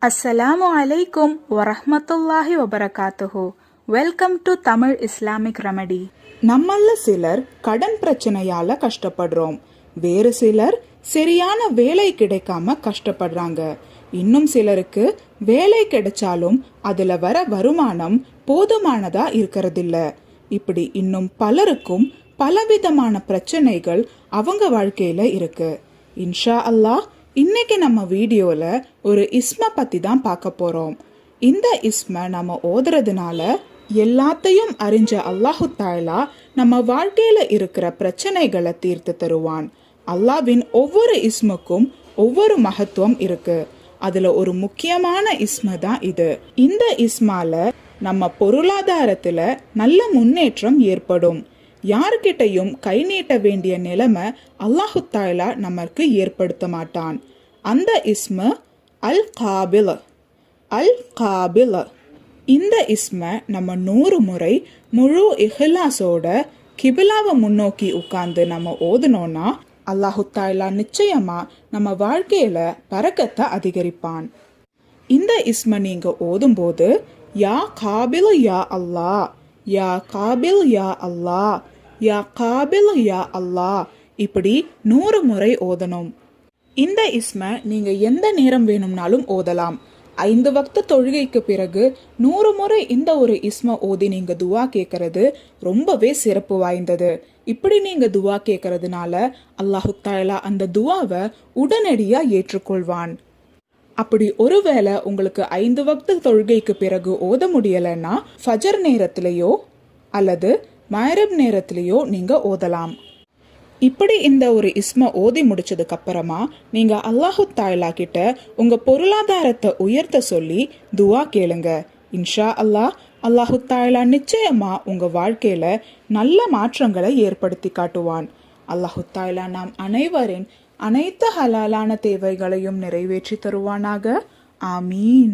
அஸ்ஸலாமு அலைக்கும் வரஹ்மத்துல்லாஹி வபரகாத்துஹு. Welcome to Tamil Islamic remedy. நம்மள சிலர் கடன் பிரச்சனையால கஷ்டப்படுறோம், வேறு சிலர் சரியான வேலை கிடைக்காம கஷ்டப்படுறாங்க. இன்னும் சிலருக்கு வேலை கிடைச்சாலும் அதுல வர வருமானம் போதுமானதா இருக்கிறதில்ல. இப்படி இன்னும் பலருக்கும் பலவிதமான பிரச்சனைகள் அவங்க வாழ்க்கையில இருக்கு. இன்ஷா அல்லாஹ் இன்னைக்கு நம்ம வீடியோல ஒரு இஸ்ம பத்தி தான் பார்க்க போறோம். இந்த இஸ்ம நம்ம ஓதுறதுனால எல்லாத்தையும் அறிஞ்ச அல்லாஹு தாலா நம்ம வாழ்க்கையில இருக்கிற பிரச்சனைகளை தீர்த்து தருவான். அல்லாஹ்வின் ஒவ்வொரு இஸ்முக்கும் ஒவ்வொரு மகத்துவம் இருக்கு. அதுல ஒரு முக்கியமான இஸ்ம தான் இது. இந்த இஸ்மால நம்ம பொருளாதாரத்துல நல்ல முன்னேற்றம் ஏற்படும். யாருக்கிட்டையும் கை நீட்ட வேண்டிய நிலைமை அல்லாஹு தாலா நமக்கு ஏற்படுத்த மாட்டான். அந்த இஸ்ம அல் காபில். அல் காபில் இந்த இஸ்ம நம்ம 100 முறை முழு இஹ்லாஸோட கிபிலாவை முன்னோக்கி உட்கார்ந்து நம்ம ஓதுனோம்னா அல்லாஹு தாலா நிச்சயமா நம்ம வாழ்க்கையில பரக்கத்தை அதிகரிப்பான். இந்த இஸ்ம நீங்க ஓதும்போது யா காபில் யா அல்லாஹ், யா காபில் யா அல்லாஹ், யா காபில் யா அல்லாஹ் இப்படி 100 முறை ஓதணும். இந்த இஸ்ம நீங்க எந்த நேரம் வேணும்னாலும் ஓதலாம். 5 வக்த தொழுகைக்கு பிறகு 100 முறை இந்த ஒரு இஸ்ம ஓதி நீங்க துவா கேட்கறது ரொம்பவே சிறப்பு வாய்ந்தது. இப்படி நீங்க துவா கேட்கறதுனால அல்லாஹு தாலா அந்த துவாவை உடனடியா ஏற்றுக்கொள்வான். அப்படி ஒருவேளை உங்களுக்கு 5 வக்த தொழுகைக்கு பிறகு ஓத முடியலைன்னா ஃபஜர் நேரத்திலேயோ அல்லது மஹ்ரிப் நேரத்திலேயோ நீங்க ஓதலாம். இப்படி இந்த ஒரு இஸ்ம ஓதி முடிச்சதுக்கு அப்புறமா நீங்க அல்லாஹு தாலா கிட்ட உங்க பொருளாதாரத்தை உயர்த்த சொல்லி துவா கேளுங்க. இன்ஷா அல்லாஹ் அல்லாஹு தாலா நிச்சயமா உங்க வாழ்க்கையில நல்ல மாற்றங்களை ஏற்படுத்தி காட்டுவான். அல்லாஹு தாலா நாம் அனைவரின் அனைத்து ஹலாலான தேவைகளையும் நிறைவேற்றி தருவானாக. ஆமீன்.